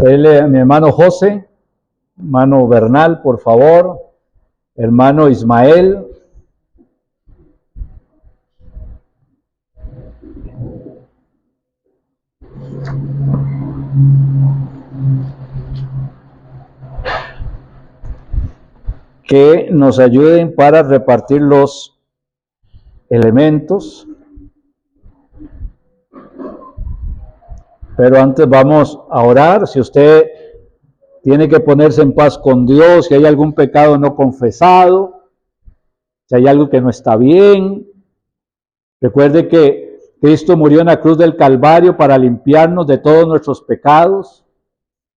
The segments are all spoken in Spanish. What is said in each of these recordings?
Mi hermano José, hermano Bernal, por favor, hermano Ismael. Que nos ayuden para repartir los elementos. Pero antes vamos a orar. Si usted tiene que ponerse en paz con Dios, si hay algún pecado no confesado, si hay algo que no está bien, recuerde que Cristo murió en la cruz del Calvario para limpiarnos de todos nuestros pecados,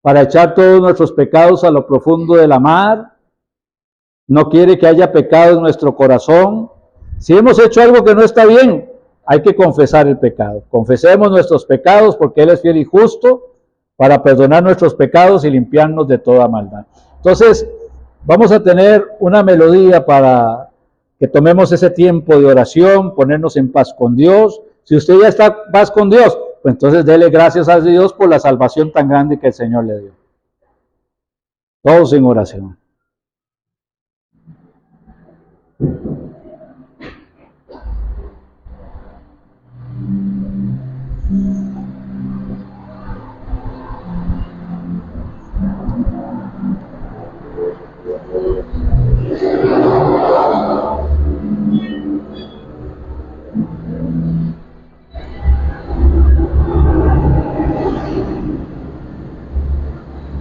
para echar todos nuestros pecados a lo profundo de la mar. No quiere que haya pecado en nuestro corazón. Si hemos hecho algo que no está bien, hay que confesar el pecado. Confesemos nuestros pecados porque Él es fiel y justo para perdonar nuestros pecados y limpiarnos de toda maldad. Entonces, vamos a tener una melodía para que tomemos ese tiempo de oración, ponernos en paz con Dios. Si usted ya está en paz con Dios, pues entonces dele gracias a Dios por la salvación tan grande que el Señor le dio. Todos en oración.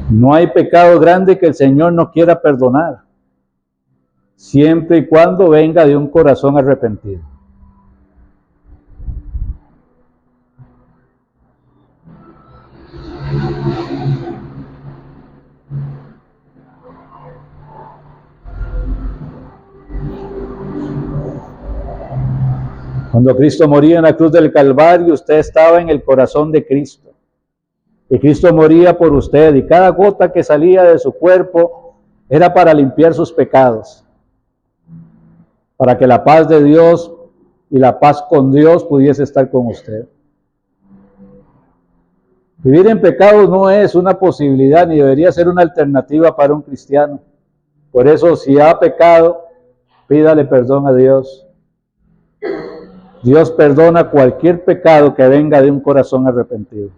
No hay pecado grande que el Señor no quiera perdonar, siempre y cuando venga de un corazón arrepentido. Cuando Cristo moría en la cruz del Calvario, usted estaba en el corazón de Cristo. Y Cristo moría por usted, y cada gota que salía de su cuerpo era para limpiar sus pecados, para que la paz de Dios y la paz con Dios pudiese estar con usted. Vivir en pecado no es una posibilidad ni debería ser una alternativa para un cristiano. Por eso, si ha pecado, pídale perdón a Dios. Dios perdona cualquier pecado que venga de un corazón arrepentido.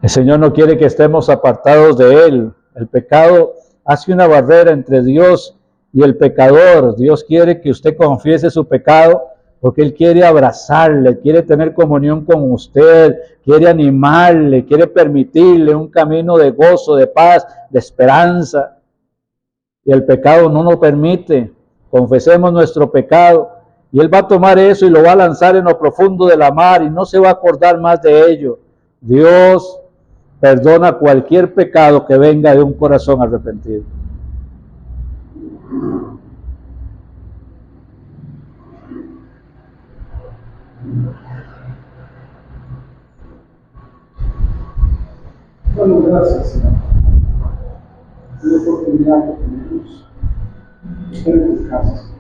El Señor no quiere que estemos apartados de Él. El pecado hace una barrera entre Dios y el pecador. Dios quiere que usted confiese su pecado porque Él quiere abrazarle, quiere tener comunión con usted, quiere animarle, quiere permitirle un camino de gozo, de paz, de esperanza. Y el pecado no nos permite. Confesemos nuestro pecado y Él va a tomar eso y lo va a lanzar en lo profundo de la mar y no se va a acordar más de ello. Dios perdona cualquier pecado que venga de un corazón arrepentido. Bueno, gracias, Señor. Por la oportunidad que tenemos de estar en tus casas.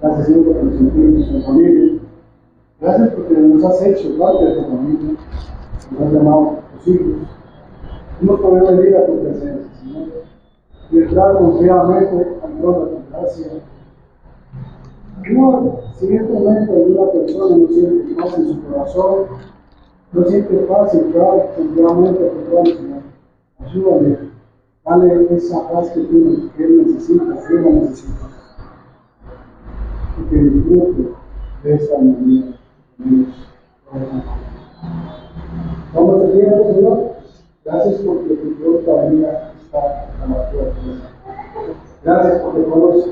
Gracias, Señor, porque nos sentimos en familia. Gracias porque nos has hecho parte de tu familia. Nos has llamado a tus hijos. Hemos podido venir a tu presencia, Señor, y entrar confiadamente al trono de tu gracia. Señor, si en este momento alguna persona no siente paz en su corazón, no siente paz entrar confiadamente a tu trono, Señor, ayúdale, dale esa paz que él necesita, que ella necesita, y que disfrute de esta mañana. Vamos a tiempo, Señor. Gracias porque tu pronta venida está a la puerta. Gracias porque podemos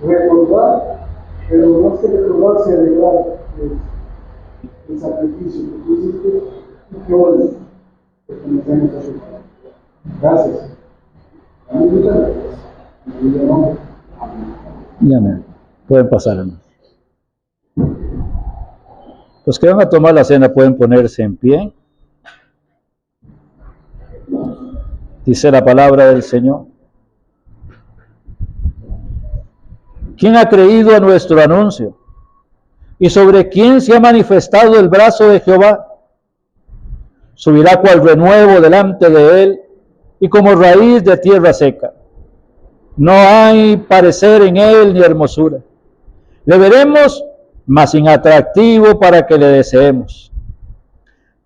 recordar, pero más que recordar, se alegrar el sacrificio que tú hiciste y que hoy pertenecemos a su Padre. Gracias. Muchas gracias. En el nombre. Amén. Amén. Pueden pasar, hermano. Los que van a tomar la cena pueden ponerse en pie. Dice la palabra del Señor. ¿Quién ha creído a nuestro anuncio? ¿Y sobre quién se ha manifestado el brazo de Jehová? Subirá cual renuevo delante de él y como raíz de tierra seca. No hay parecer en él ni hermosura. Le veremos, mas inatractivo para que le deseemos.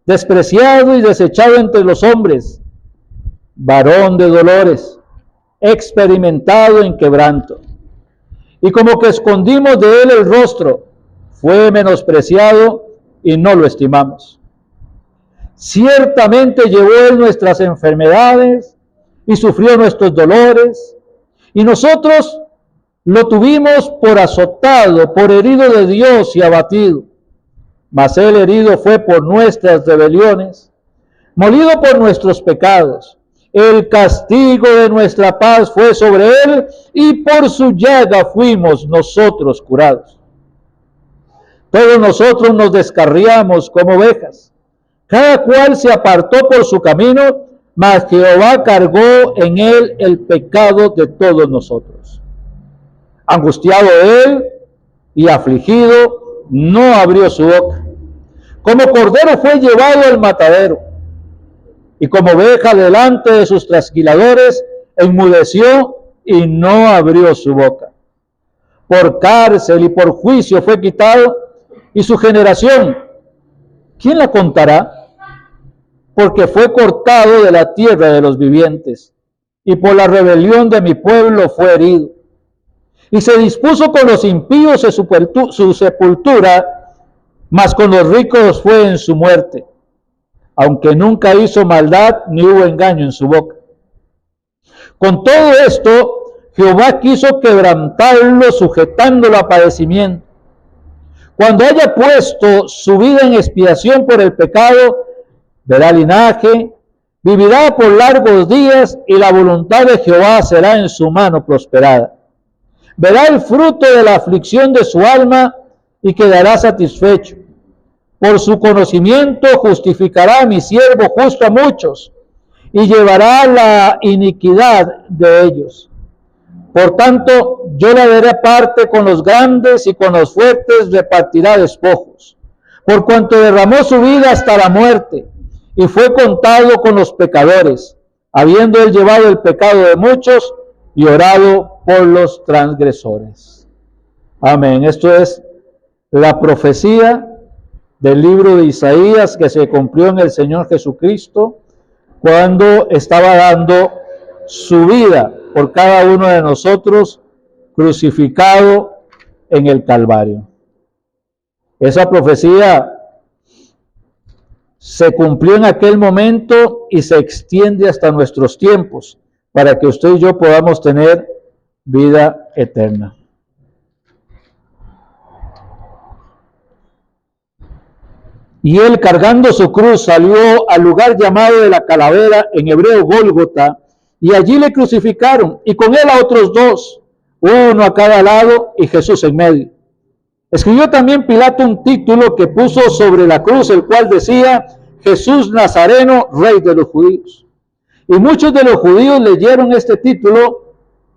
Despreciado y desechado entre los hombres, varón de dolores, experimentado en quebranto. Y como que escondimos de él el rostro, fue menospreciado y no lo estimamos. Ciertamente llevó él nuestras enfermedades y sufrió nuestros dolores, y nosotros lo tuvimos por azotado, por herido de Dios y abatido. Mas él herido fue por nuestras rebeliones, molido por nuestros pecados. El castigo de nuestra paz fue sobre él, y por su llaga fuimos nosotros curados. Todos nosotros nos descarriamos como ovejas, cada cual se apartó por su camino, mas Jehová cargó en él el pecado de todos nosotros. Angustiado él y afligido, no abrió su boca. Como cordero fue llevado al matadero, y como oveja delante de sus trasquiladores, enmudeció y no abrió su boca. Por cárcel y por juicio fue quitado, y su generación, ¿quién la contará? Porque fue cortado de la tierra de los vivientes, y por la rebelión de mi pueblo fue herido. Y se dispuso con los impíos su sepultura, mas con los ricos fue en su muerte, aunque nunca hizo maldad ni hubo engaño en su boca. Con todo esto, Jehová quiso quebrantarlo, sujetándolo a padecimiento. Cuando haya puesto su vida en expiación por el pecado, verá linaje, vivirá por largos días, y la voluntad de Jehová será en su mano prosperada. Verá el fruto de la aflicción de su alma y quedará satisfecho. Por su conocimiento justificará a mi siervo justo a muchos, y llevará la iniquidad de ellos. Por tanto, yo le daré parte con los grandes, y con los fuertes repartirá despojos. Por cuanto derramó su vida hasta la muerte, y fue contado con los pecadores, habiendo él llevado el pecado de muchos y orado por los transgresores. Amén. Esto es la profecía del libro de Isaías que se cumplió en el Señor Jesucristo cuando estaba dando su vida por cada uno de nosotros, crucificado en el Calvario. Esa profecía se cumplió en aquel momento y se extiende hasta nuestros tiempos para que usted y yo podamos tener vida eterna. Y él, cargando su cruz, salió al lugar llamado de la calavera, en hebreo Gólgota, y allí le crucificaron, y con él a otros dos, uno a cada lado y Jesús en medio. Escribió también Pilato un título que puso sobre la cruz, el cual decía: Jesús Nazareno, Rey de los Judíos. Y muchos de los judíos leyeron este título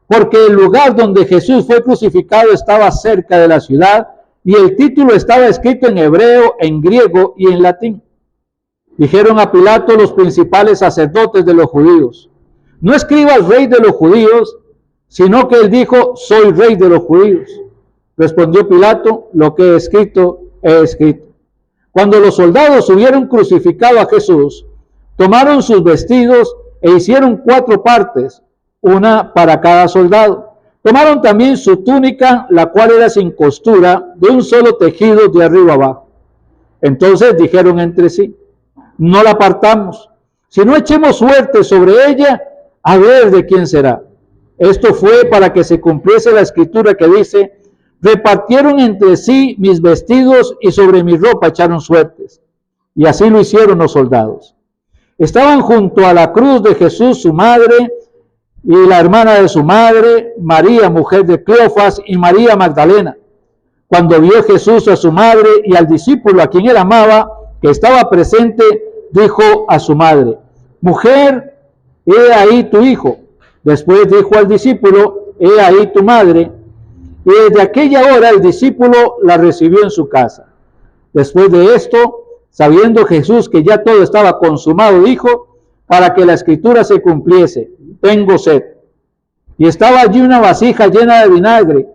porque el lugar donde Jesús fue crucificado estaba cerca de la ciudad, y el título estaba escrito en hebreo, en griego y en latín. Dijeron a Pilato los principales sacerdotes de los judíos: no escriba el Rey de los Judíos, sino que él dijo: soy Rey de los Judíos. Respondió Pilato: lo que he escrito, he escrito. Cuando los soldados hubieron crucificado a Jesús, tomaron sus vestidos e hicieron 4 partes, una para cada soldado. Tomaron también su túnica, la cual era sin costura, de un solo tejido de arriba abajo. Entonces dijeron entre sí: no la partamos, sino echemos suerte sobre ella, a ver de quién será. Esto fue para que se cumpliese la escritura que dice: repartieron entre sí mis vestidos, y sobre mi ropa echaron suertes. Y así lo hicieron los soldados. Estaban junto a la cruz de Jesús su madre, y la hermana de su madre, María, mujer de Cleofas, y María Magdalena. Cuando vio Jesús a su madre y al discípulo a quien él amaba, que estaba presente, dijo a su madre: mujer, he ahí tu hijo. Después dijo al discípulo, he ahí tu madre. Y desde aquella hora el discípulo la recibió en su casa. Después de esto, sabiendo Jesús que ya todo estaba consumado, dijo, para que la escritura se cumpliese, tengo sed. Y estaba allí una vasija llena de vinagre.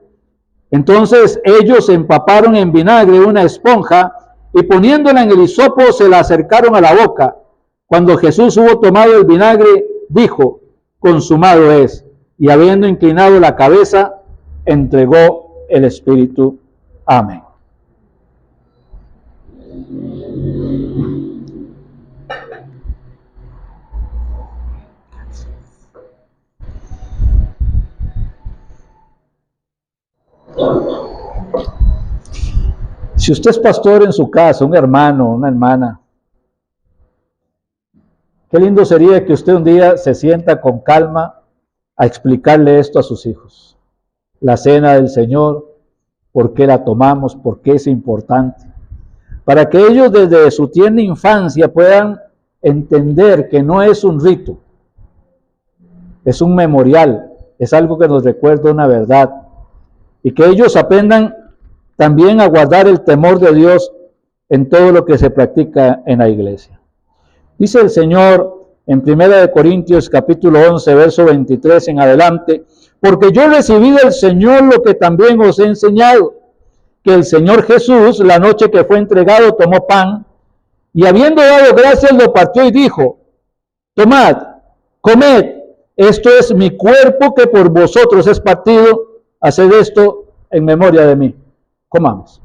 Entonces ellos empaparon en vinagre una esponja y poniéndola en el hisopo se la acercaron a la boca. Cuando Jesús hubo tomado el vinagre, dijo, consumado es. Y habiendo inclinado la cabeza, entregó el Espíritu. Amén. Si usted es pastor en su casa, un hermano, una hermana, qué lindo sería que usted un día se sienta con calma a explicarle esto a sus hijos. La cena del Señor, por qué la tomamos, por qué es importante. Para que ellos desde su tierna infancia puedan entender que no es un rito, es un memorial, es algo que nos recuerda una verdad. Y que ellos aprendan también a guardar el temor de Dios en todo lo que se practica en la iglesia. Dice el Señor en 1 Corintios capítulo 11, verso 23 en adelante, porque yo recibí del Señor lo que también os he enseñado, que el Señor Jesús, la noche que fue entregado, tomó pan, y habiendo dado gracias, lo partió y dijo, tomad, comed, esto es mi cuerpo que por vosotros es partido, haced esto en memoria de mí. Comamos.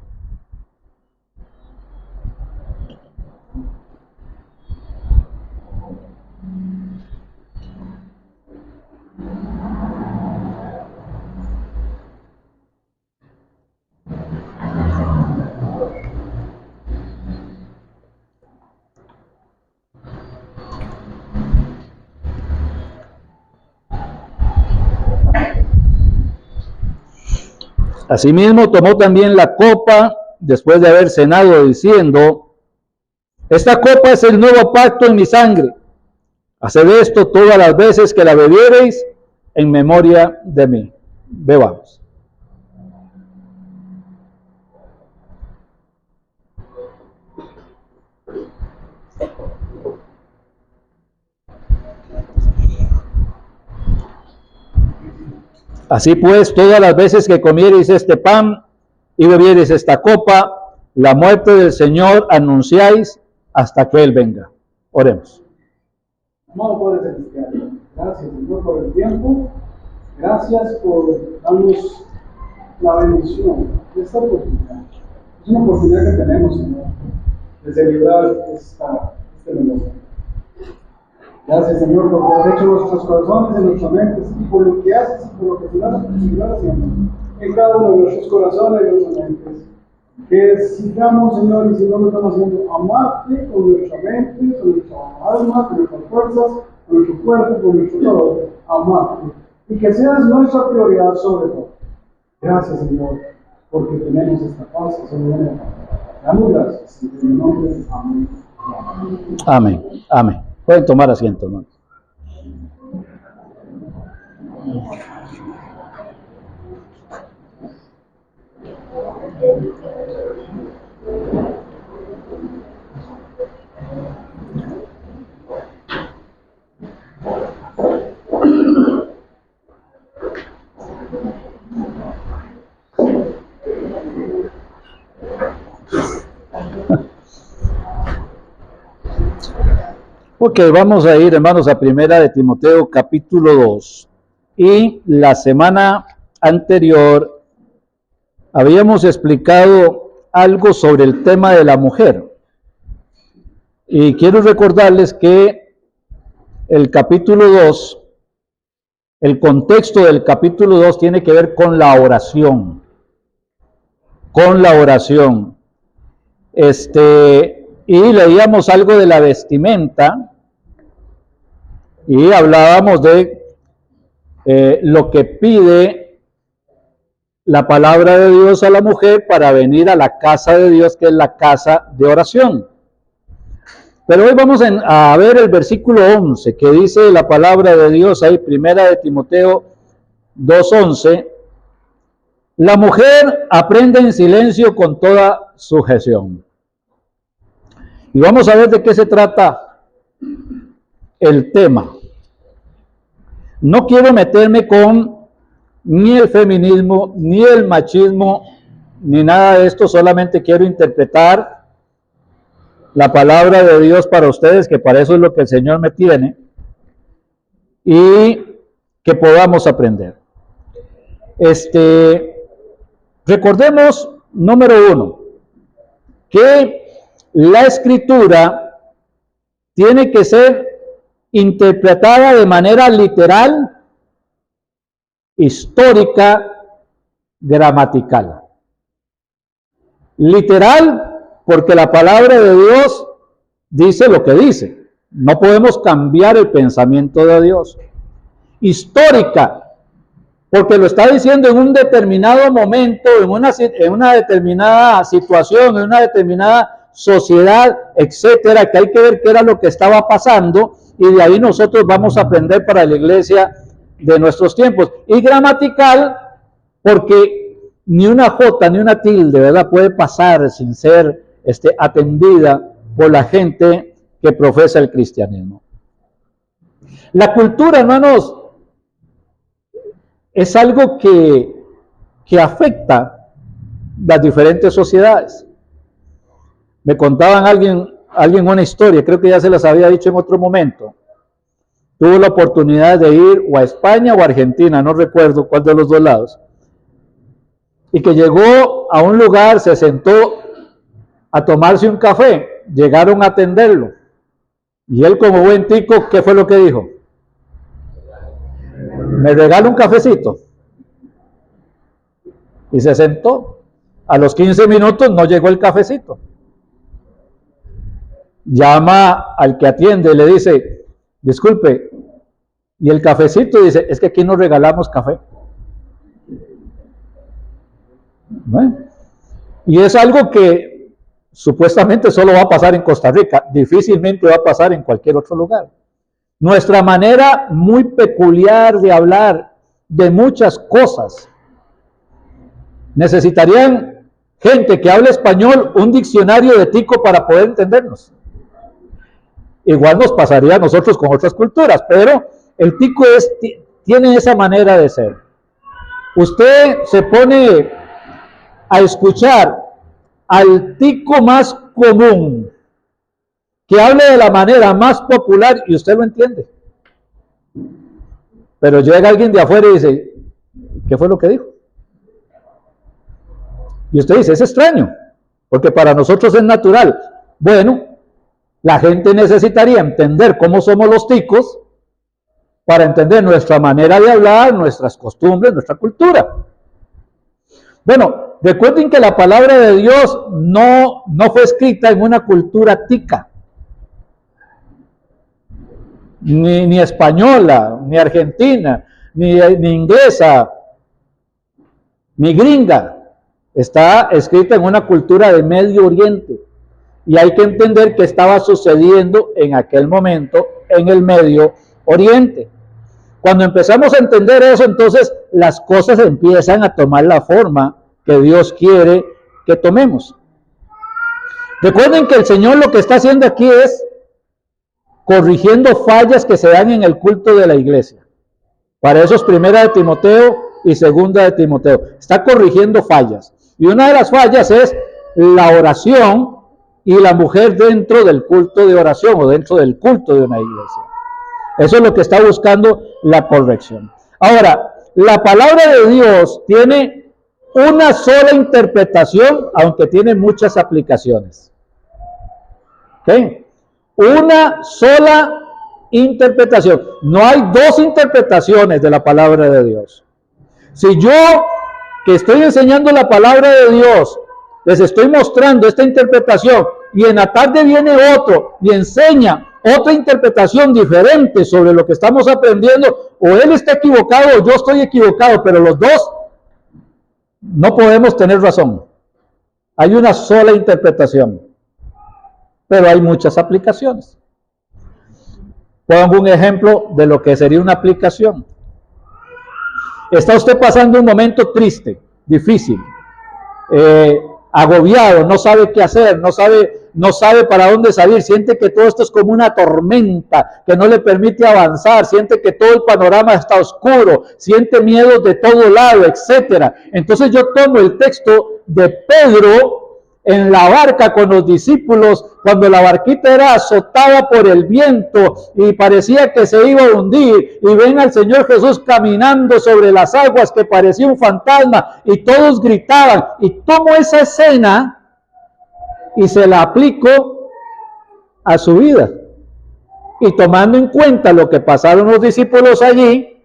Asimismo tomó también la copa después de haber cenado, diciendo, esta copa es el nuevo pacto en mi sangre. Haced esto todas las veces que la bebiereis en memoria de mí. Bebamos. Así pues, todas las veces que comiereis este pan y bebiereis esta copa, la muerte del Señor anunciáis hasta que Él venga. Oremos. Amado Padre Celestial, gracias Señor por el tiempo, gracias por darnos la bendición de esta oportunidad. Es una oportunidad que tenemos, Señor, de celebrar este negocio. Gracias, Señor, por lo que has hecho en nuestros corazones, en nuestras mentes, y por lo que haces y por lo que seguirás haciendo en cada uno de nuestros corazones y nuestras mentes. Que sigamos, Señor, y si no lo estamos haciendo, amarte con nuestra mente, con nuestra alma, con nuestras fuerzas, con nuestro cuerpo, con nuestro todo, amarte. Y que seas nuestra prioridad sobre todo. Gracias, Señor, porque tenemos esta paz que solo viene de la palabra. Damos gracias, en el nombre de Amén. Amén. Amén. Pueden tomar asiento, hermanos. Ok, vamos a ir, hermanos, a Primera de Timoteo, capítulo 2. Y la semana anterior habíamos explicado algo sobre el tema de la mujer. Y quiero recordarles que el capítulo 2, el contexto del capítulo 2 tiene que ver con la oración. Con la oración. Y leíamos algo de la vestimenta. Y hablábamos de lo que pide la palabra de Dios a la mujer para venir a la casa de Dios, que es la casa de oración. Pero hoy vamos a ver el versículo 11, que dice la palabra de Dios ahí, primera de Timoteo 2:11. La mujer aprende en silencio con toda sujeción. Y vamos a ver de qué se trata el tema. No quiero meterme con ni el feminismo, ni el machismo, ni nada de esto, solamente quiero interpretar la palabra de Dios para ustedes, que para eso es lo que el Señor me tiene, y que podamos aprender. Recordemos, número 1, que la Escritura tiene que ser interpretada de manera literal, histórica, gramatical. Literal, porque la palabra de Dios dice lo que dice. No podemos cambiar el pensamiento de Dios. Histórica, porque lo está diciendo en un determinado momento, en una determinada situación, en una determinada sociedad, etcétera, que hay que ver qué era lo que estaba pasando, y de ahí nosotros vamos a aprender para la iglesia de nuestros tiempos. Y gramatical, porque ni una jota ni una tilde, ¿verdad?, puede pasar sin ser atendida por la gente que profesa el cristianismo. La cultura, hermanos, es algo que afecta las diferentes sociedades. Me contaban alguien una historia, creo que ya se las había dicho en otro momento. Tuvo la oportunidad de ir o a España o a Argentina, no recuerdo cuál de los dos lados, y que llegó a un lugar, se sentó a tomarse un café, llegaron a atenderlo, y él, como buen tico, ¿qué fue lo que dijo? ¿Me regala un cafecito? Y se sentó. A los 15 minutos no llegó el cafecito. Llama al que atiende y le dice, disculpe, ¿y el cafecito? Dice, es que aquí no regalamos café. ¿No? Y es algo que supuestamente solo va a pasar en Costa Rica, difícilmente va a pasar en cualquier otro lugar. Nuestra manera muy peculiar de hablar de muchas cosas. Necesitarían gente que hable español, un diccionario de tico para poder entendernos. Igual nos pasaría a nosotros con otras culturas, pero el tico tiene esa manera de ser. Usted se pone a escuchar al tico más común, que hable de la manera más popular, y usted lo entiende. Pero llega alguien de afuera y dice, ¿qué fue lo que dijo? Y usted dice, es extraño, porque para nosotros es natural. Bueno, la gente necesitaría entender cómo somos los ticos para entender nuestra manera de hablar, nuestras costumbres, nuestra cultura. Bueno, recuerden que la palabra de Dios no fue escrita en una cultura tica, ni española, ni argentina, ni inglesa, ni gringa. Está escrita en una cultura de Medio Oriente. Y hay que entender qué estaba sucediendo en aquel momento en el Medio Oriente. Cuando empezamos a entender eso, entonces las cosas empiezan a tomar la forma que Dios quiere que tomemos. Recuerden que el Señor lo que está haciendo aquí es corrigiendo fallas que se dan en el culto de la iglesia. Para eso es primera de Timoteo y segunda de Timoteo. Está corrigiendo fallas. Y una de las fallas es la oración y la mujer dentro del culto de oración o dentro del culto de una iglesia. Eso es lo que está buscando la corrección. Ahora, la palabra de Dios tiene una sola interpretación, aunque tiene muchas aplicaciones. ¿Okay? Una sola interpretación. No hay dos interpretaciones de la palabra de Dios. Si yo, que estoy enseñando la palabra de Dios, les estoy mostrando esta interpretación y en la tarde viene otro y enseña otra interpretación diferente sobre lo que estamos aprendiendo, o él está equivocado o yo estoy equivocado, pero los dos no podemos tener razón. Hay una sola interpretación. pero hay muchas aplicaciones. Pongo un ejemplo de lo que sería una aplicación. Está usted pasando un momento triste, difícil, agobiado, no sabe qué hacer, no sabe para dónde salir, siente que todo esto es como una tormenta que no le permite avanzar, siente que todo el panorama está oscuro, siente miedo de todo lado, etcétera. Entonces yo tomo el texto de Pedro en la barca con los discípulos, cuando la barquita era azotada por el viento y parecía que se iba a hundir, y ven al Señor Jesús caminando sobre las aguas que parecía un fantasma y todos gritaban, y tomo esa escena y se la aplico a su vida, y tomando en cuenta lo que pasaron los discípulos allí,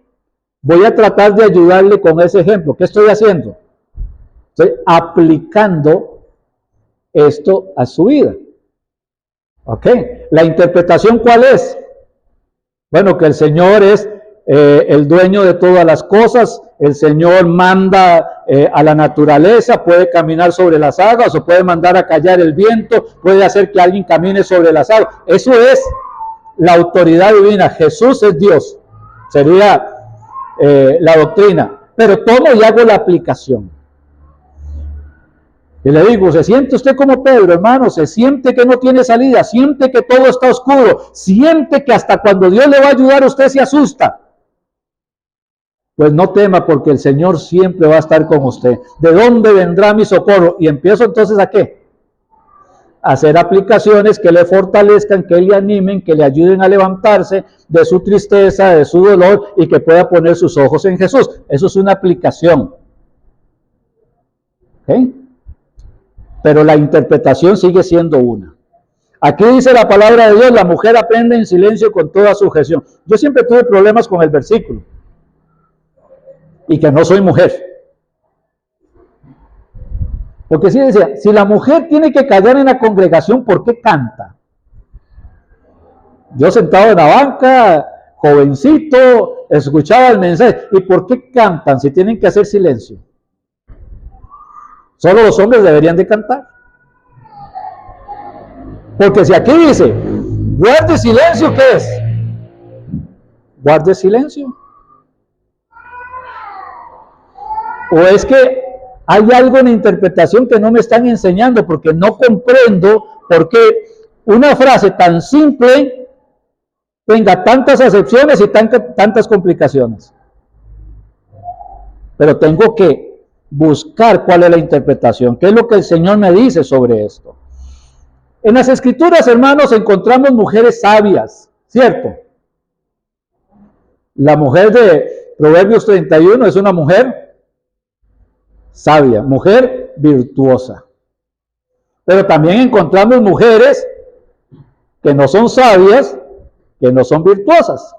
voy a tratar de ayudarle con ese ejemplo. ¿Qué estoy haciendo? Estoy aplicando esto a su vida. ¿Ok? ¿La interpretación cuál es? Bueno, que el Señor es el dueño de todas las cosas, el Señor manda a la naturaleza, puede caminar sobre las aguas o puede mandar a callar el viento, puede hacer que alguien camine sobre las aguas. Eso es la autoridad divina. Jesús es Dios, sería la doctrina. Pero tomo y hago la aplicación. Y le digo, ¿se siente usted como Pedro, hermano? ¿Se siente que no tiene salida? ¿Siente que todo está oscuro? ¿Siente que hasta cuando Dios le va a ayudar usted se asusta? Pues no tema, porque el Señor siempre va a estar con usted. ¿De dónde vendrá mi socorro? Y empiezo entonces ¿a qué? A hacer aplicaciones que le fortalezcan, que le animen, que le ayuden a levantarse de su tristeza, de su dolor, y que pueda poner sus ojos en Jesús. Eso es una aplicación. ¿Ok? Pero la interpretación sigue siendo una. Aquí dice la palabra de Dios, la mujer aprende en silencio con toda sujeción. Yo siempre tuve problemas con el versículo. Y que no soy mujer. Porque sí decía, si la mujer tiene que callar en la congregación, ¿por qué canta? Yo sentado en la banca, jovencito, escuchaba el mensaje. ¿Y por qué cantan si tienen que hacer silencio? Solo los hombres deberían de cantar. Porque si aquí dice, guarde silencio, ¿qué es? Guarde silencio. O es que hay algo en la interpretación que no me están enseñando, porque no comprendo por qué una frase tan simple tenga tantas acepciones y tantas complicaciones. Pero tengo que buscar cuál es la interpretación, qué es lo que el Señor me dice sobre esto. En las Escrituras, hermanos, encontramos mujeres sabias, ¿cierto? La mujer de Proverbios 31 es una mujer sabia, mujer virtuosa. Pero también encontramos mujeres que no son sabias, que no son virtuosas.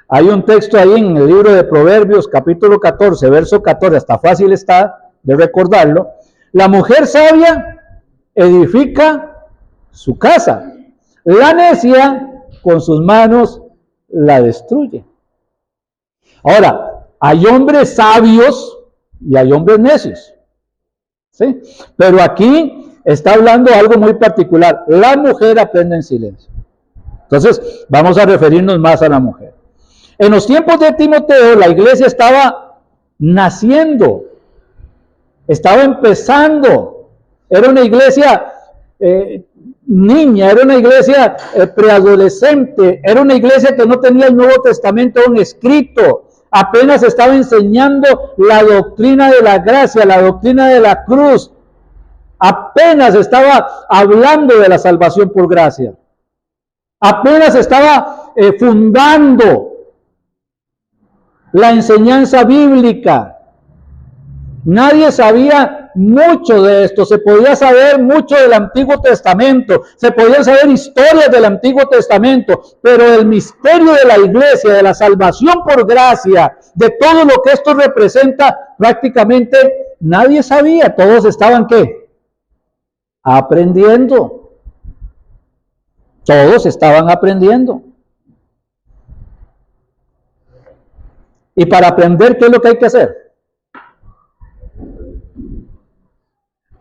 Hay un texto ahí en el libro de Proverbios, capítulo 14, verso 14, hasta fácil está de recordarlo. La mujer sabia edifica su casa, la necia con sus manos la destruye. Ahora, hay hombres sabios y hay hombres necios, ¿sí? Pero aquí está hablando algo muy particular. La mujer aprende en silencio. Entonces, vamos a referirnos más a la mujer. En los tiempos de Timoteo, la iglesia estaba naciendo, estaba empezando. Era una iglesia niña, era una iglesia preadolescente, era una iglesia que no tenía el Nuevo Testamento aún escrito. Apenas estaba enseñando la doctrina de la gracia, la doctrina de la cruz. Apenas estaba hablando de la salvación por gracia. Apenas estaba fundando la enseñanza bíblica. Nadie sabía mucho de esto. Se podía saber mucho del Antiguo Testamento, se podían saber historias del Antiguo Testamento, pero el misterio de la iglesia, de la salvación por gracia, de todo lo que esto representa, prácticamente nadie sabía. Todos estaban ¿qué? Aprendiendo. Todos estaban aprendiendo. Y para aprender, ¿qué es lo que hay que hacer?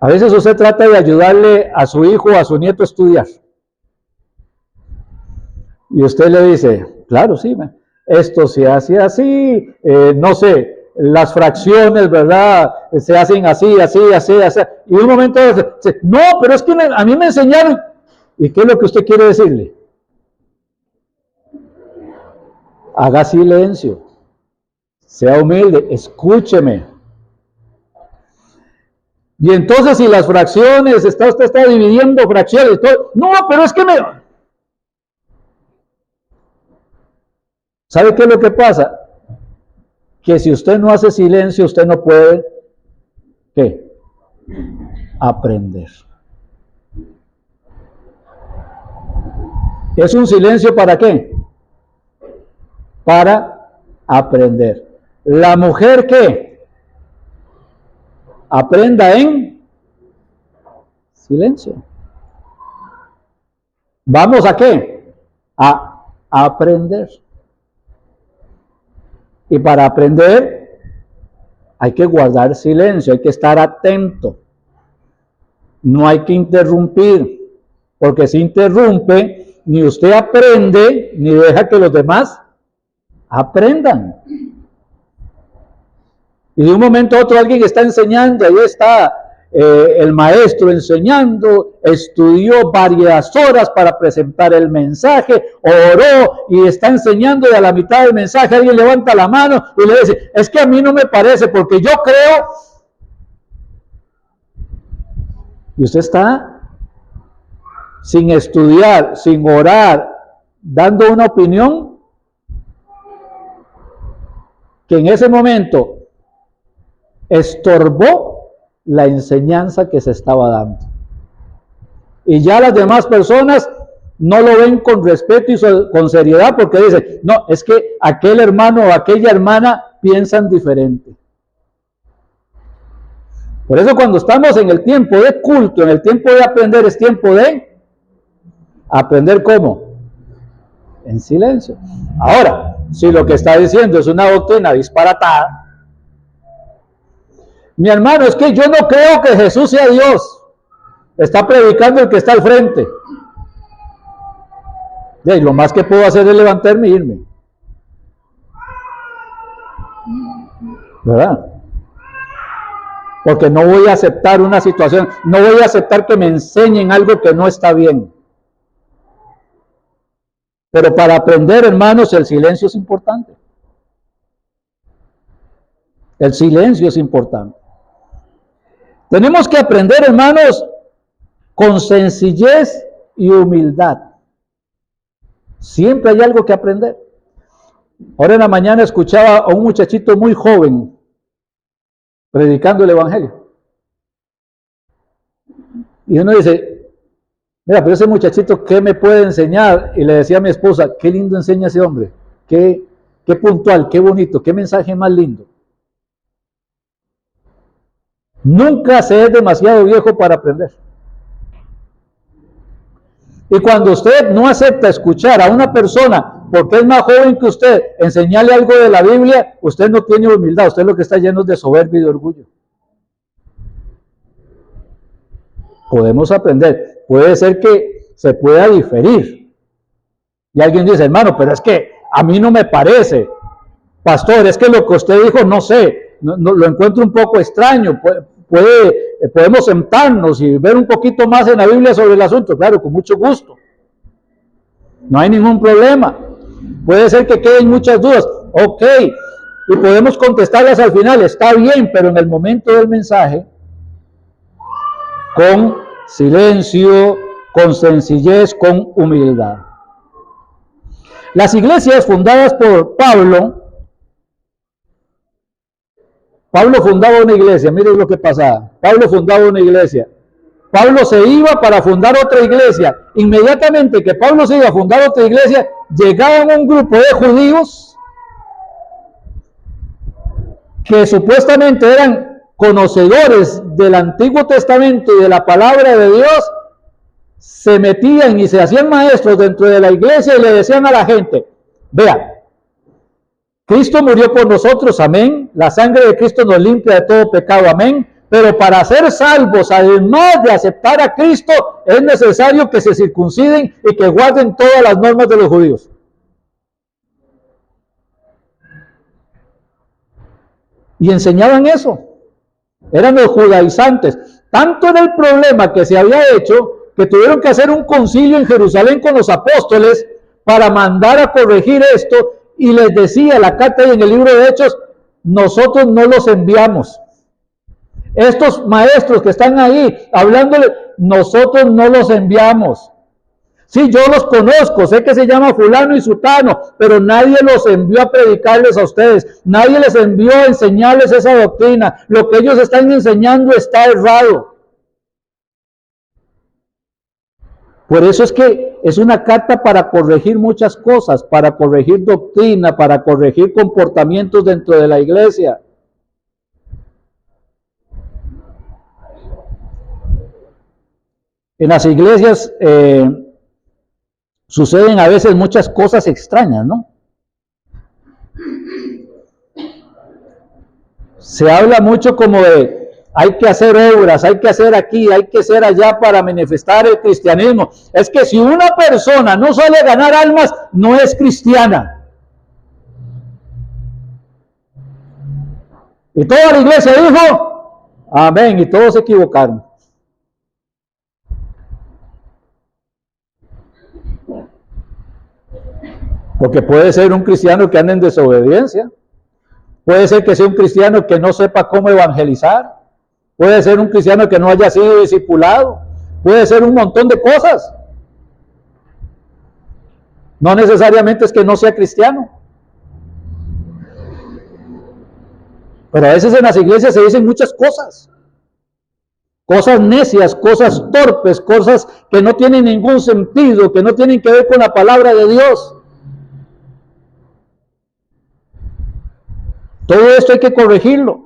A veces usted trata de ayudarle a su hijo o a su nieto a estudiar. Y usted le dice, claro, sí, esto se hace así, no sé, las fracciones, ¿verdad? Se hacen así, así, así, así. Y un momento dice, no, pero es que a mí me enseñaron. ¿Y qué es lo que usted quiere decirle? Haga silencio, sea humilde, escúcheme. Y entonces si las fracciones, usted está dividiendo fracciones, todo, no, pero es que ¿sabe qué es lo que pasa? Que si usted no hace silencio, usted no puede, ¿qué? Aprender. ¿Es un silencio para qué? Para aprender. La mujer que aprenda en silencio. ¿Vamos a qué? A aprender. Y para aprender hay que guardar silencio, hay que estar atento. No hay que interrumpir, porque si interrumpe, ni usted aprende, ni deja que los demás aprendan. Y de un momento a otro alguien está enseñando, ahí está el maestro enseñando, estudió varias horas para presentar el mensaje, oró y está enseñando, y a la mitad del mensaje alguien levanta la mano y le dice, es que a mí no me parece porque yo creo. Y usted está sin estudiar, sin orar, dando una opinión que en ese momento estorbó la enseñanza que se estaba dando. Y ya las demás personas no lo ven con respeto y con seriedad, porque dicen, no, es que aquel hermano o aquella hermana piensan diferente. Por eso cuando estamos en el tiempo de culto, en el tiempo de aprender, es tiempo de aprender ¿cómo? En silencio. Ahora, si lo que está diciendo es una doctrina disparatada, mi hermano, es que yo no creo que Jesús sea Dios. Está predicando el que está al frente. Y lo más que puedo hacer es levantarme e irme. ¿Verdad? Porque no voy a aceptar una situación, no voy a aceptar que me enseñen algo que no está bien. Pero para aprender, hermanos, el silencio es importante. El silencio es importante. Tenemos que aprender, hermanos, con sencillez y humildad. Siempre hay algo que aprender. Ahora en la mañana escuchaba a un muchachito muy joven predicando el evangelio. Y uno dice, mira, pero ese muchachito, ¿qué me puede enseñar? Y le decía a mi esposa, qué lindo enseña ese hombre, qué puntual, qué bonito, qué mensaje más lindo. Nunca se es demasiado viejo para aprender. Y cuando usted no acepta escuchar a una persona porque es más joven que usted, enseñarle algo de la Biblia, usted no tiene humildad, usted lo que está lleno de soberbia y de orgullo. Podemos aprender, puede ser que se pueda diferir. Y alguien dice, hermano, pero es que a mí no me parece. Pastor, es que lo que usted dijo, no sé, no, lo encuentro un poco extraño. Podemos sentarnos y ver un poquito más en la Biblia sobre el asunto. Claro, con mucho gusto. No hay ningún problema. Puede ser que queden muchas dudas. Ok, y podemos contestarlas al final. Está bien, pero en el momento del mensaje, con silencio, con sencillez, con humildad. Las iglesias fundadas por Pablo fundaba una iglesia, miren lo que pasaba. Pablo fundaba una iglesia. Pablo se iba para fundar otra iglesia. Inmediatamente que Pablo se iba a fundar otra iglesia, llegaban un grupo de judíos que supuestamente eran conocedores del Antiguo Testamento y de la palabra de Dios, se metían y se hacían maestros dentro de la iglesia y le decían a la gente, vea, Cristo murió por nosotros, amén, la sangre de Cristo nos limpia de todo pecado, amén, Pero para ser salvos, además de aceptar a Cristo, es necesario que se circunciden y que guarden todas las normas de los judíos. Y enseñaban eso. Eran los judaizantes. Tanto era el problema que se había hecho que tuvieron que hacer un concilio en Jerusalén con los apóstoles para mandar a corregir esto, y les decía la carta en el libro de Hechos: nosotros no los enviamos. Estos maestros que están ahí hablándole, nosotros no los enviamos. Sí, yo los conozco, sé que se llama fulano y sutano, pero nadie los envió a predicarles a ustedes, nadie les envió a enseñarles esa doctrina. Lo que ellos están enseñando está errado. Por eso es que es una carta para corregir muchas cosas, para corregir doctrina, para corregir comportamientos dentro de la iglesia. En las iglesias suceden a veces muchas cosas extrañas, ¿no? Se habla mucho como de hay que hacer obras, hay que hacer aquí, hay que hacer allá para manifestar el cristianismo. Es que si una persona no sale a ganar almas, no es cristiana. Y toda la iglesia dijo amén, y todos se equivocaron. Porque puede ser un cristiano que ande en desobediencia, puede ser que sea un cristiano que no sepa cómo evangelizar, puede ser un cristiano que no haya sido discipulado, puede ser un montón de cosas. No necesariamente es que no sea cristiano. Pero a veces en las iglesias se dicen muchas cosas. Cosas necias, cosas torpes, cosas que no tienen ningún sentido, que no tienen que ver con la palabra de Dios. Todo esto hay que corregirlo.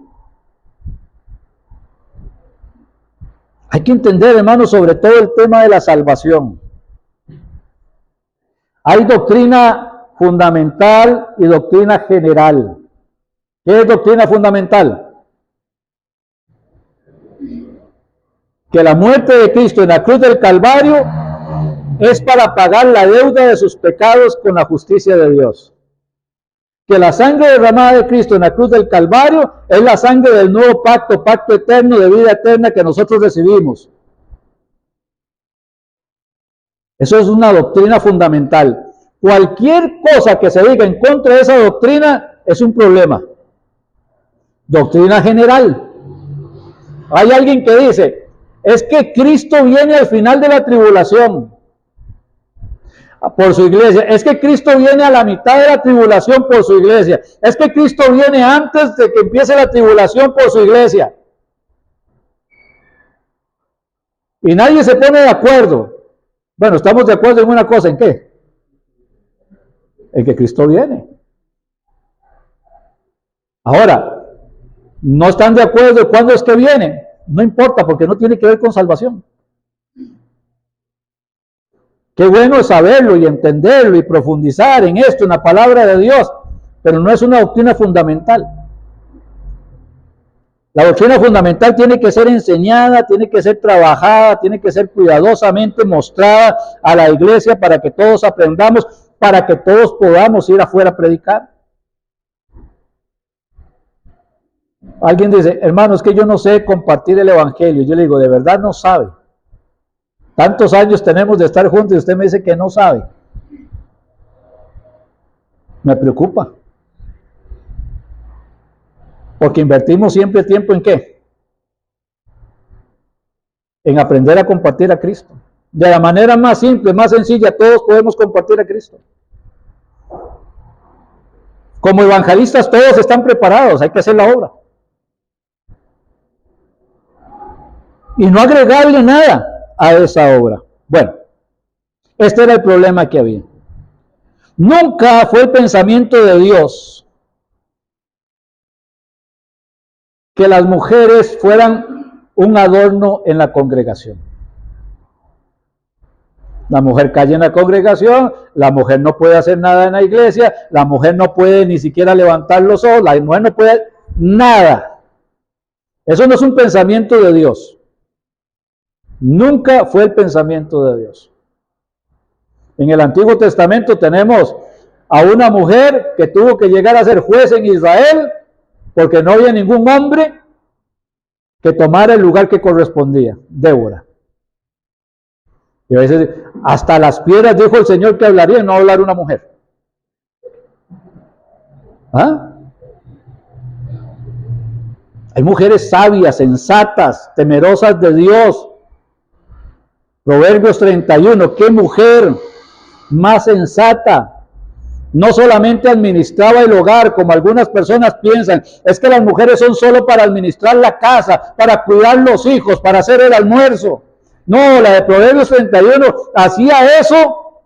Hay que entender, hermanos, sobre todo el tema de la salvación. Hay doctrina fundamental y doctrina general. ¿Qué es doctrina fundamental? Que la muerte de Cristo en la cruz del Calvario es para pagar la deuda de sus pecados con la justicia de Dios. Que la sangre derramada de Cristo en la cruz del Calvario es la sangre del nuevo pacto, pacto eterno de vida eterna que nosotros recibimos. Eso es una doctrina fundamental. Cualquier cosa que se diga en contra de esa doctrina es un problema. Doctrina general. Hay alguien que dice, es que Cristo viene al final de la tribulación por su iglesia, es que Cristo viene a la mitad de la tribulación por su iglesia, es que Cristo viene antes de que empiece la tribulación por su iglesia. Y nadie se pone de acuerdo. Bueno, estamos de acuerdo en una cosa, ¿en qué? En que Cristo viene. Ahora, no están de acuerdo en cuándo es que viene. No importa, porque no tiene que ver con salvación. Qué bueno es saberlo y entenderlo y profundizar en esto, en la palabra de Dios, pero no es una doctrina fundamental. La doctrina fundamental tiene que ser enseñada, tiene que ser trabajada, tiene que ser cuidadosamente mostrada a la iglesia para que todos aprendamos, para que todos podamos ir afuera a predicar. Alguien dice, hermano, es que yo no sé compartir el evangelio. Yo le digo, ¿de verdad no sabe? Tantos años tenemos de estar juntos y usted me dice que no sabe. Me preocupa. Porque invertimos siempre tiempo ¿en qué? En aprender a compartir a Cristo. De la manera más simple, más sencilla, todos podemos compartir a Cristo. Como evangelistas todos están preparados, hay que hacer la obra. Y no agregarle nada a esa obra. Bueno, este era el problema que había. Nunca fue el pensamiento de Dios que las mujeres fueran un adorno en la congregación. La mujer cae en la congregación, la mujer no puede hacer nada en la iglesia, la mujer no puede ni siquiera levantar los ojos, la mujer no puede nada. Eso no es un pensamiento de Dios. Nunca fue el pensamiento de Dios. En el Antiguo Testamento tenemos a una mujer que tuvo que llegar a ser juez en Israel porque no había ningún hombre que tomara el lugar que correspondía, Débora. Y a veces, hasta las piedras dijo el Señor que hablarían, no hablar una mujer. ¿Ah? Hay mujeres sabias, sensatas, temerosas de Dios. Proverbios 31, qué mujer más sensata. No solamente administraba el hogar, como algunas personas piensan, es que las mujeres son solo para administrar la casa, para cuidar los hijos, para hacer el almuerzo. No, la de Proverbios 31 hacía eso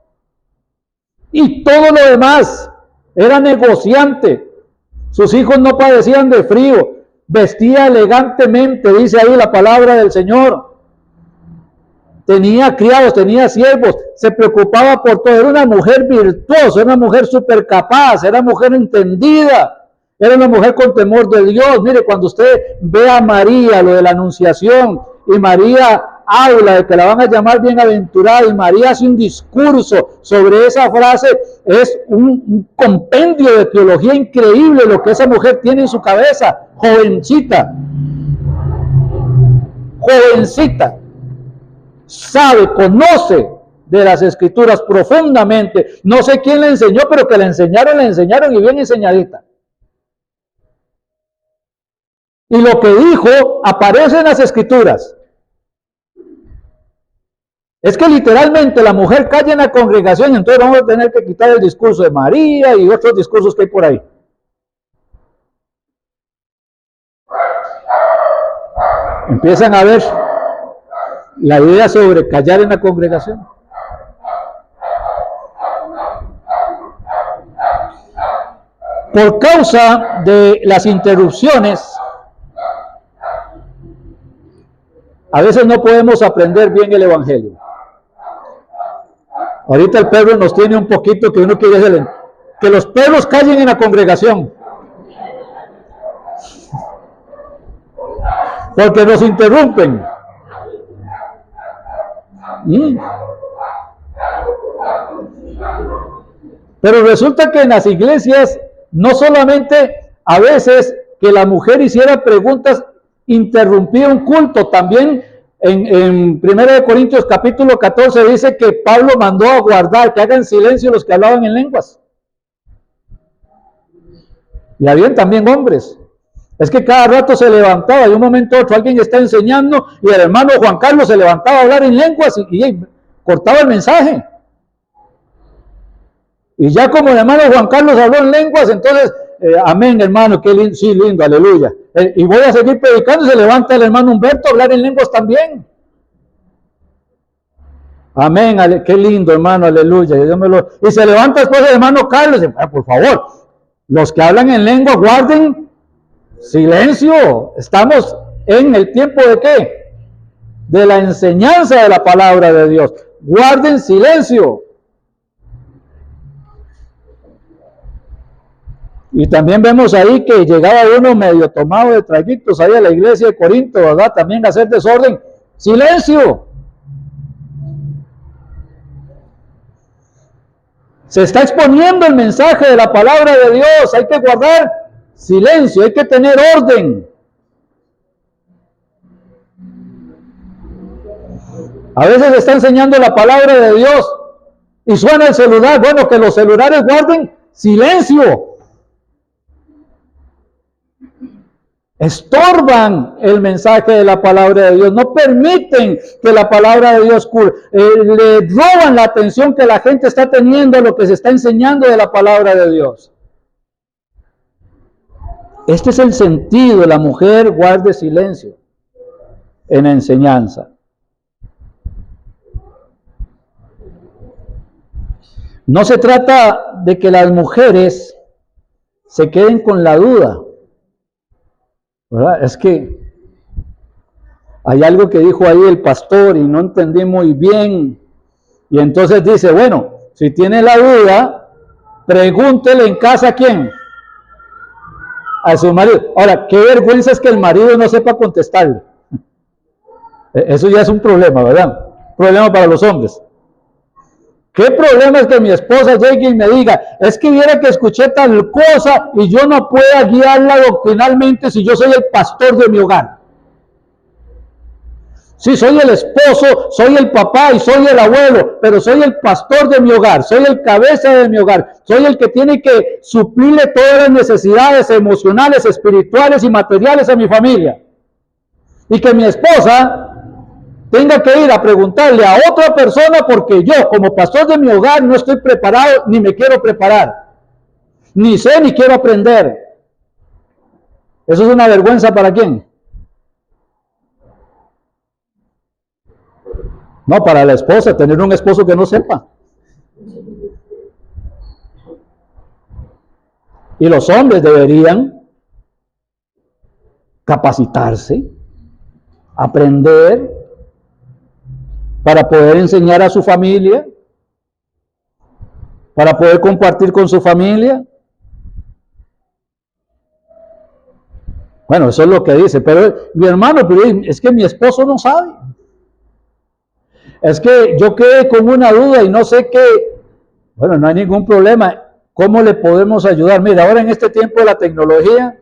y todo lo demás. Era negociante. Sus hijos no padecían de frío. Vestía elegantemente, dice ahí la palabra del Señor. Tenía criados, tenía siervos, se preocupaba por todo. Era una mujer virtuosa, era una mujer súper capaz, era una mujer entendida, era una mujer con temor de Dios. Mire, cuando usted ve a María, lo de la anunciación, y María habla de que la van a llamar bienaventurada, y María hace un discurso sobre esa frase, es un compendio de teología increíble lo que esa mujer tiene en su cabeza, jovencita, sabe, conoce de las Escrituras profundamente. No sé quién le enseñó, pero que le enseñaron y bien enseñadita. Y lo que dijo aparece en las Escrituras. Es que literalmente la mujer calla en la congregación, entonces vamos a tener que quitar el discurso de María y otros discursos que hay por ahí. Empiezan a ver la idea sobre callar en la congregación. Por causa de las interrupciones, a veces no podemos aprender bien el Evangelio. Ahorita el Pedro nos tiene un poquito que uno quiere hacer, que los perros callen en la congregación, porque nos interrumpen. Pero resulta que en las iglesias no solamente a veces que la mujer hiciera preguntas interrumpía un culto, también en 1 Corintios capítulo 14 dice que Pablo mandó a guardar, que hagan silencio los que hablaban en lenguas. Y habían también hombres. Es que cada rato se levantaba, de un momento a otro alguien está enseñando y el hermano Juan Carlos se levantaba a hablar en lenguas y cortaba el mensaje. Y ya como el hermano Juan Carlos habló en lenguas, entonces, amén hermano, qué lindo, sí, lindo, aleluya. Y voy a seguir predicando y se levanta el hermano Humberto a hablar en lenguas también. Amén, qué lindo hermano, aleluya. Y se levanta después el hermano Carlos y dice, por favor, los que hablan en lengua guarden silencio. Estamos en el tiempo de ¿qué? De la enseñanza de la palabra de Dios. Guarden silencio. Y también vemos ahí que llegaba uno medio tomado de traguitos ahí a la iglesia de Corinto, ¿verdad? También a hacer desorden. ¡Silencio! Se está exponiendo el mensaje de la palabra de Dios. Hay que guardar silencio, hay que tener orden. A veces se está enseñando la palabra de Dios y suena el celular. Bueno, que los celulares guarden silencio. Estorban el mensaje de la palabra de Dios, no permiten que la palabra de Dios le roban la atención que la gente está teniendo a lo que se está enseñando de la palabra de Dios. Este es el sentido, la mujer guarde silencio en la enseñanza. No se trata de que las mujeres se queden con la duda, ¿verdad? Es que hay algo que dijo ahí el pastor y no entendí muy bien. Y entonces dice, bueno, si tiene la duda, pregúntele en casa a quién. a su marido. Ahora, qué vergüenza es que el marido no sepa contestarle. Eso ya es un problema, ¿verdad? Problema para los hombres. ¿Qué problema es que mi esposa llegue y me diga, es que viera que escuché tal cosa y yo no pueda guiarla doctrinalmente si yo soy el pastor de mi hogar? Sí, soy el esposo, soy el papá y soy el abuelo, pero soy el pastor de mi hogar, soy el cabeza de mi hogar, soy el que tiene que suplirle todas las necesidades emocionales, espirituales y materiales a mi familia. Y que mi esposa tenga que ir a preguntarle a otra persona porque yo, como pastor de mi hogar, no estoy preparado ni me quiero preparar. Ni sé ni quiero aprender. ¿Eso es una vergüenza para quién? No, para la esposa, tener un esposo que no sepa. Y los hombres deberían capacitarse, aprender, para poder enseñar a su familia, para poder compartir con su familia. Bueno, eso es lo que dice, pero mi hermano, pero es que mi esposo no sabe. Es que yo quedé con una duda y no sé qué. Bueno, no hay ningún problema. ¿Cómo le podemos ayudar? Mira, ahora en este tiempo de la tecnología,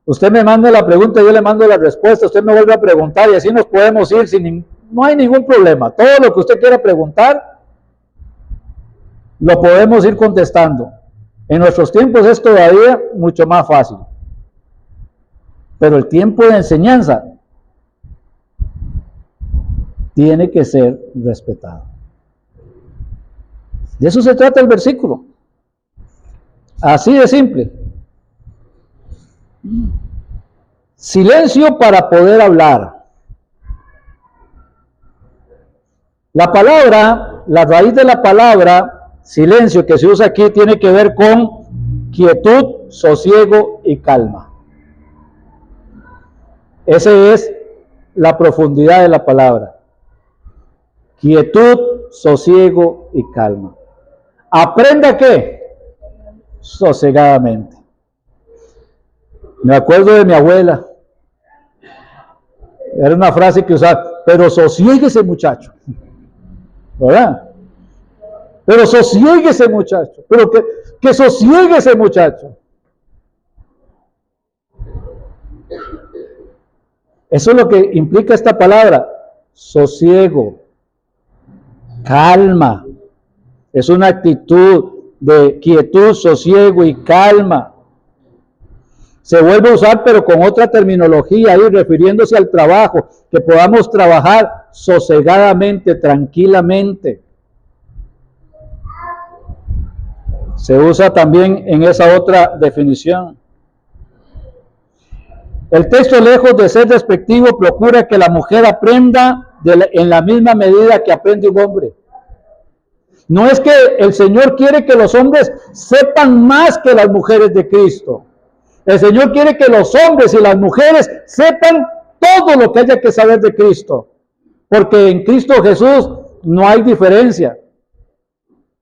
usted me manda la pregunta, yo le mando la respuesta, usted me vuelve a preguntar y así nos podemos ir no hay ningún problema. Todo lo que usted quiera preguntar, lo podemos ir contestando. En nuestros tiempos es todavía mucho más fácil. Pero el tiempo de enseñanza tiene que ser respetado. De eso se trata el versículo. Así de simple. Silencio para poder hablar. La palabra, la raíz de la palabra silencio que se usa aquí tiene que ver con quietud, sosiego y calma. Esa es la profundidad de la palabra. Quietud, sosiego y calma. ¿Aprenda qué? Sosegadamente. Me acuerdo de mi abuela. Era una frase que usaba, pero sosiéguese muchacho. ¿Verdad? Pero sosiegue ese muchacho. Pero que sosiegue ese muchacho. Eso es lo que implica esta palabra. Sosiego. Calma. Es una actitud de quietud, sosiego y calma. Se vuelve a usar, pero con otra terminología, ahí refiriéndose al trabajo, que podamos trabajar sosegadamente, tranquilamente. Se usa también en esa otra definición. El texto, lejos de ser despectivo, procura que la mujer aprenda en la misma medida que aprende un hombre. No es que el Señor quiere que los hombres sepan más que las mujeres de Cristo. El Señor quiere que los hombres y las mujeres sepan todo lo que haya que saber de Cristo. Porque en Cristo Jesús no hay diferencia.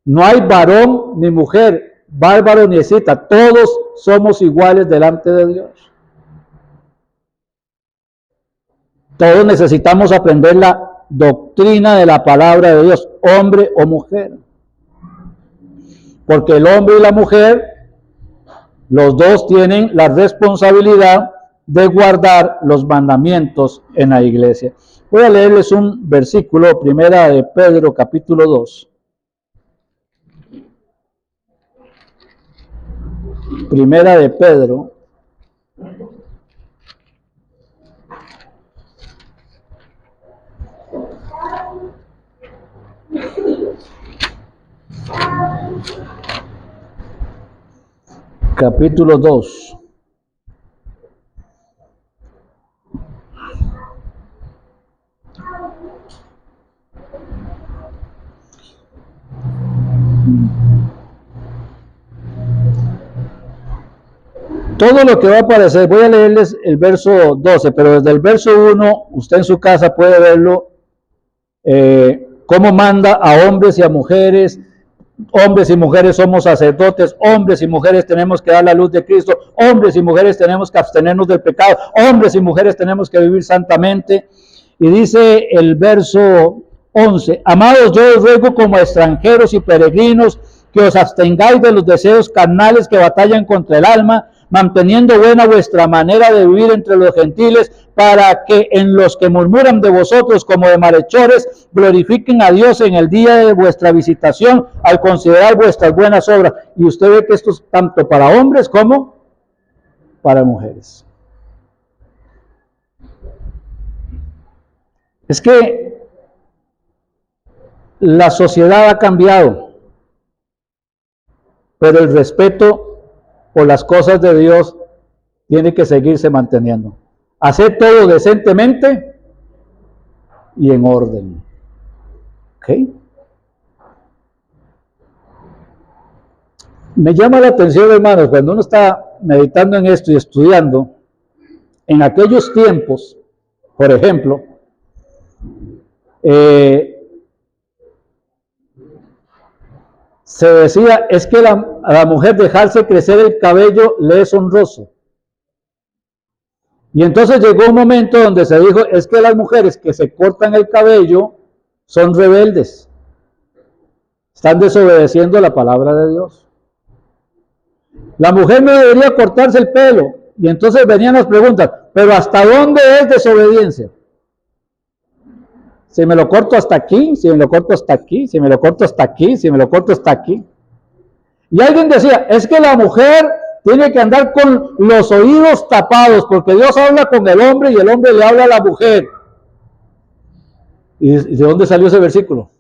No hay varón ni mujer, bárbaro ni escita. Todos somos iguales delante de Dios. Todos necesitamos aprender la doctrina de la palabra de Dios, hombre o mujer. Porque el hombre y la mujer, los dos tienen la responsabilidad de guardar los mandamientos en la iglesia. Voy a leerles un versículo, primera de Pedro, capítulo 2. Primera de Pedro. Capítulo 2. Todo lo que va a aparecer, voy a leerles el verso 12, pero desde el verso 1, usted en su casa puede verlo, cómo manda a hombres y a mujeres, Hombres y mujeres somos sacerdotes, hombres y mujeres tenemos que dar la luz de Cristo, hombres y mujeres tenemos que abstenernos del pecado, hombres y mujeres tenemos que vivir santamente. Y dice el verso 11, amados, yo os ruego como extranjeros y peregrinos que os abstengáis de los deseos carnales que batallan contra el alma, manteniendo buena vuestra manera de vivir entre los gentiles, para que en los que murmuran de vosotros como de malhechores, glorifiquen a Dios en el día de vuestra visitación, al considerar vuestras buenas obras. Y usted ve que esto es tanto para hombres como para mujeres. Es que la sociedad ha cambiado, pero el respeto por las cosas de Dios tiene que seguirse manteniendo. Hacer todo decentemente y en orden. ¿Ok? Me llama la atención, hermanos, cuando uno está meditando en esto y estudiando, en aquellos tiempos, por ejemplo, se decía, es que a la mujer dejarse crecer el cabello le es honroso. Y entonces llegó un momento donde se dijo, es que las mujeres que se cortan el cabello son rebeldes. Están desobedeciendo la palabra de Dios. La mujer no debería cortarse el pelo. Y entonces venían las preguntas, pero ¿hasta dónde es desobediencia? Si me lo corto hasta aquí, si me lo corto hasta aquí, si me lo corto hasta aquí, si me lo corto hasta aquí. Y alguien decía, es que la mujer tiene que andar con los oídos tapados, porque Dios habla con el hombre y el hombre le habla a la mujer. ¿Y de dónde salió ese versículo?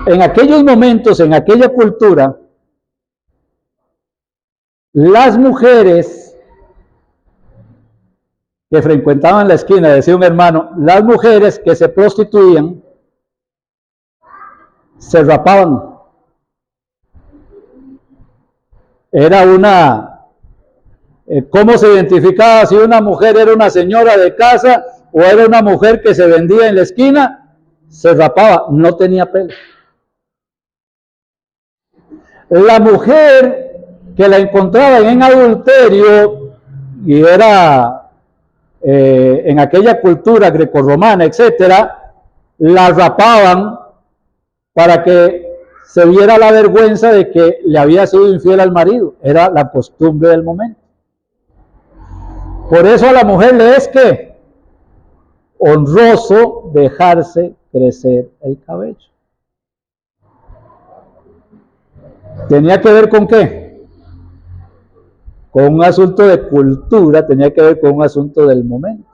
En aquellos momentos, en aquella cultura, las mujeres que frecuentaban la esquina, decía un hermano, las mujeres que se prostituían, se rapaban. Era una, ¿cómo se identificaba si una mujer era una señora de casa o era una mujer que se vendía en la esquina? Se rapaba, no tenía pelo. La mujer que la encontraban en adulterio, y era en aquella cultura grecorromana, etcétera, la rapaban para que se viera la vergüenza de que le había sido infiel al marido. Era la costumbre del momento. Por eso a la mujer le es que honroso dejarse crecer el cabello. ¿Tenía que ver con qué? Con un asunto de cultura, tenía que ver con un asunto del momento.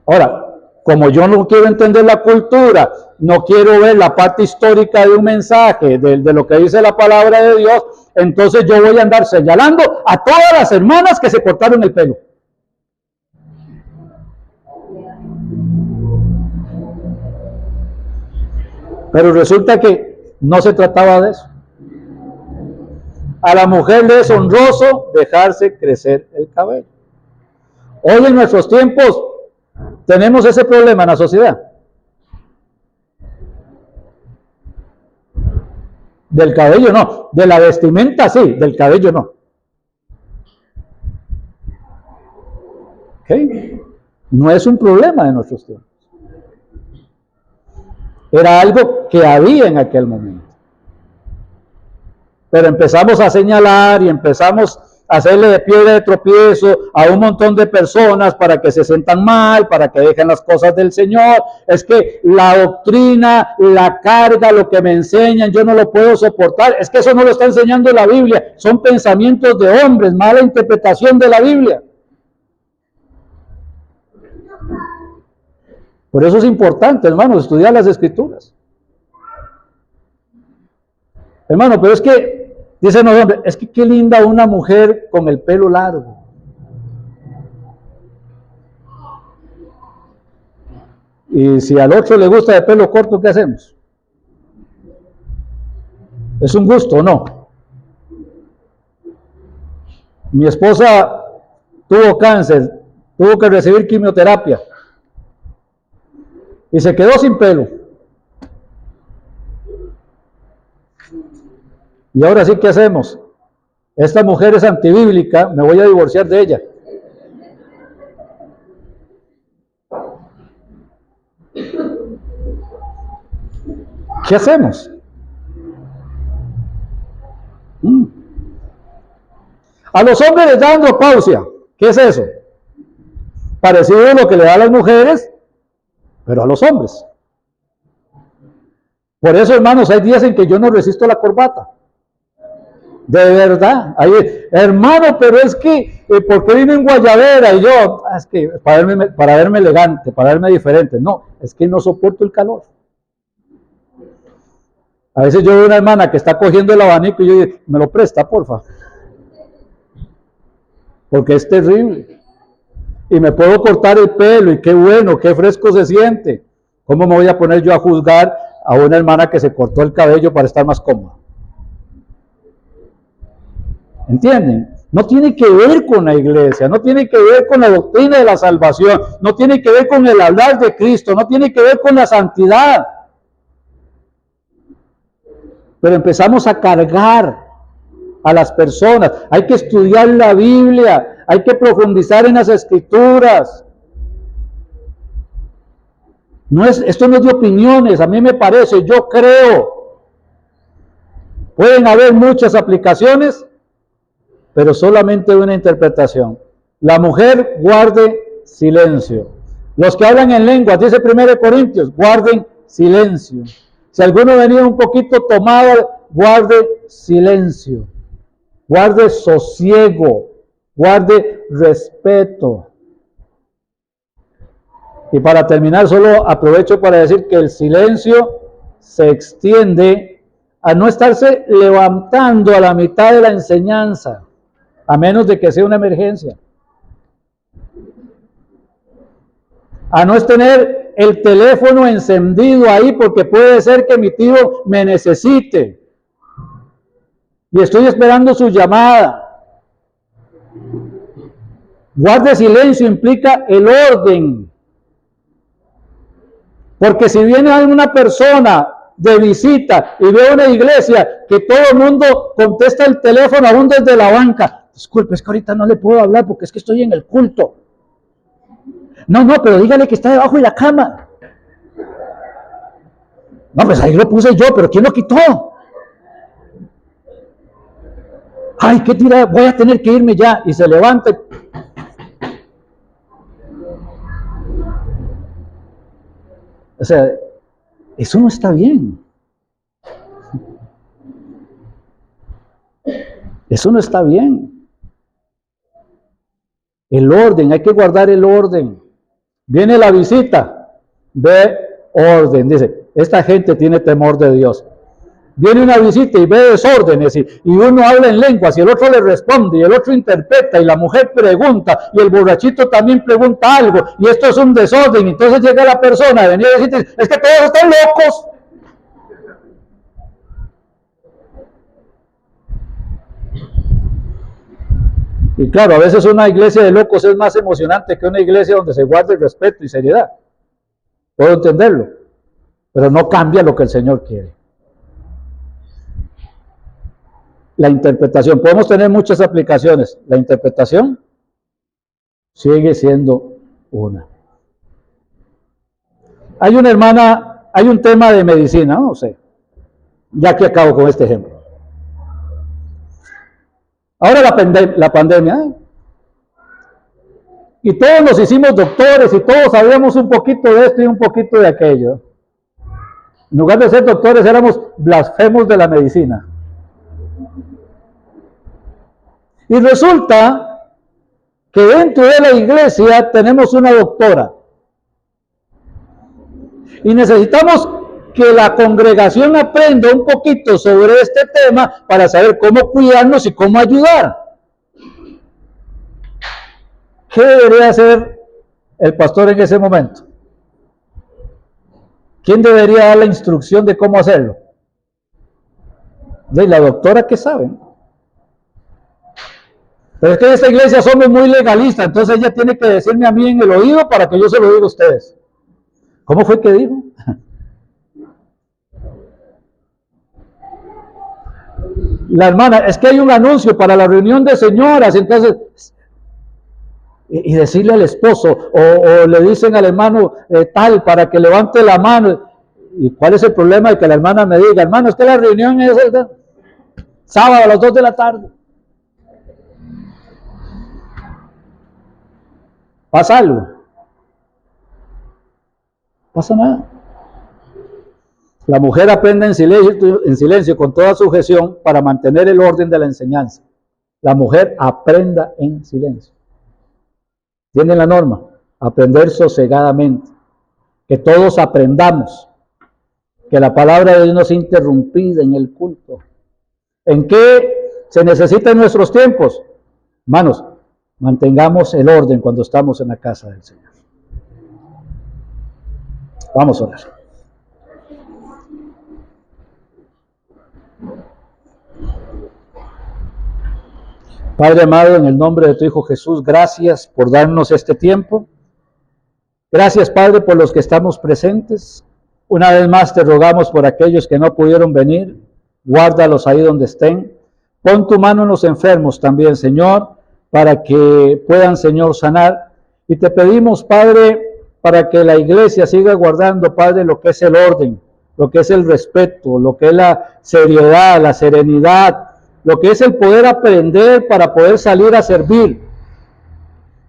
Ahora, como yo no quiero entender la cultura, no quiero ver la parte histórica de un mensaje, de lo que dice la palabra de Dios, entonces yo voy a andar señalando a todas las hermanas que se cortaron el pelo. Pero resulta que no se trataba de eso. A la mujer le es honroso dejarse crecer el cabello. Hoy en nuestros tiempos tenemos ese problema en la sociedad. Del cabello no, de la vestimenta sí, del cabello no. ¿Okay? No es un problema de nuestros tiempos. Era algo que había en aquel momento. Pero empezamos a señalar y empezamos a hacerle de piedra de tropiezo a un montón de personas para que se sientan mal, para que dejen las cosas del Señor. Es que la doctrina, la carga, lo que me enseñan, yo no lo puedo soportar. Es que eso no lo está enseñando la Biblia. Son pensamientos de hombres, mala interpretación de la Biblia. Por eso es importante, hermanos, estudiar las Escrituras. Hermano, pero es que, dicen los hombres, es que qué linda una mujer con el pelo largo. Y si al otro le gusta de pelo corto, ¿qué hacemos? ¿Es un gusto o no? Mi esposa tuvo cáncer tuvo que recibir quimioterapia y se quedó sin pelo. Y ahora sí, ¿qué hacemos? Esta mujer es antibíblica, me voy a divorciar de ella. ¿Qué hacemos? A los hombres les da andropausia. ¿Qué es eso? Parecido a lo que le da a las mujeres, pero a los hombres. Por eso, hermanos, hay días en que yo no resisto la corbata. De verdad. Hermano, pero es que, ¿por qué vino en guayabera? Y yo, es que para verme elegante, para verme diferente. No, es que no soporto el calor. A veces yo veo una hermana que está cogiendo el abanico y yo digo, me lo presta, porfa. Porque es terrible. Y me puedo cortar el pelo y qué bueno, qué fresco se siente. ¿Cómo me voy a poner yo a juzgar a una hermana que se cortó el cabello para estar más cómoda? ¿Entienden? No tiene que ver con la iglesia, no tiene que ver con la doctrina de la salvación, no tiene que ver con el hablar de Cristo, no tiene que ver con la santidad. Pero empezamos a cargar a las personas. Hay que estudiar la Biblia, hay que profundizar en las Escrituras. Esto no es de opiniones, a mí me parece, yo creo. Pueden haber muchas aplicaciones, pero solamente una interpretación. La mujer guarde silencio. Los que hablan en lenguas, dice 1 Corintios, guarden silencio. Si alguno venía un poquito tomado, guarde silencio. Guarde sosiego, guarde respeto. Y para terminar, solo aprovecho para decir que el silencio se extiende a no estarse levantando a la mitad de la enseñanza, a menos de que sea una emergencia. A no tener el teléfono encendido ahí porque puede ser que mi tío me necesite y estoy esperando su llamada. Guarde silencio implica el orden. Porque si viene alguna persona de visita y ve una iglesia que todo el mundo contesta el teléfono aún desde la banca, disculpe, es que ahorita no le puedo hablar porque es que estoy en el culto. No, pero dígale que está debajo de la cama. No, pues ahí lo puse yo, pero ¿quién lo quitó? Ay, qué tirada, voy a tener que irme ya. Y se levanta. O sea, eso no está bien. Eso no está bien. El orden, hay que guardar el orden. Viene la visita, ve orden, dice, esta gente tiene temor de Dios. Viene una visita y ve desórdenes y uno habla en lenguas y el otro le responde y el otro interpreta y la mujer pregunta y el borrachito también pregunta algo y esto es un desorden. Entonces llega la persona y venía a decirte, es que todos están locos. Y claro, a veces una iglesia de locos es más emocionante que una iglesia donde se guarde el respeto y seriedad. Puedo entenderlo, pero no cambia lo que el Señor quiere. La interpretación, podemos tener muchas aplicaciones. La interpretación sigue siendo una. Hay una hermana, hay un tema de medicina, no sé, ya que acabo con este ejemplo. Ahora la pandemia, y todos nos hicimos doctores y todos sabíamos un poquito de esto y un poquito de aquello. En lugar de ser doctores éramos blasfemos de la medicina. Y resulta que dentro de la iglesia tenemos una doctora. Y necesitamos que la congregación aprenda un poquito sobre este tema para saber cómo cuidarnos y cómo ayudar. ¿Qué debería hacer el pastor en ese momento? ¿Quién debería dar la instrucción de cómo hacerlo? De la doctora que sabe. Pero es que en esta iglesia somos muy legalistas, entonces ella tiene que decirme a mí en el oído para que yo se lo diga a ustedes. ¿Cómo fue que dijo? La hermana, es que hay un anuncio para la reunión de señoras, entonces, y decirle al esposo, o le dicen al hermano tal, para que levante la mano. ¿Y cuál es el problema de que la hermana me diga, hermano, es que la reunión es el sábado a las 2 de la tarde? ¿Pasa algo? ¿Pasa nada? La mujer aprende en silencio con toda sujeción para mantener el orden de la enseñanza. La mujer aprenda en silencio. Tiene la norma, aprender sosegadamente. Que todos aprendamos. Que la palabra de Dios no sea interrumpida en el culto. ¿En qué se necesita en nuestros tiempos? Hermanos, mantengamos el orden cuando estamos en la casa del Señor. Vamos a orar. Padre amado, en el nombre de tu Hijo Jesús, gracias por darnos este tiempo. Gracias, Padre, por los que estamos presentes. Una vez más te rogamos por aquellos que no pudieron venir. Guárdalos ahí donde estén. Pon tu mano en los enfermos también, Señor, para que puedan, Señor, sanar. Y te pedimos, Padre, para que la iglesia siga guardando, Padre, lo que es el orden, lo que es el respeto, lo que es la seriedad, la serenidad, lo que es el poder aprender para poder salir a servir,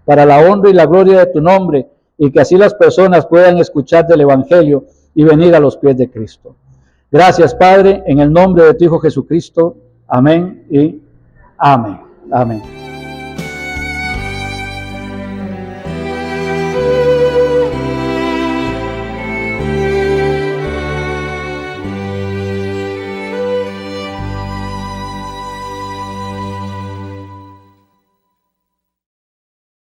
para la honra y la gloria de tu nombre, y que así las personas puedan escuchar del Evangelio y venir a los pies de Cristo. Gracias, Padre, en el nombre de tu Hijo Jesucristo. Amén y amén. Amén.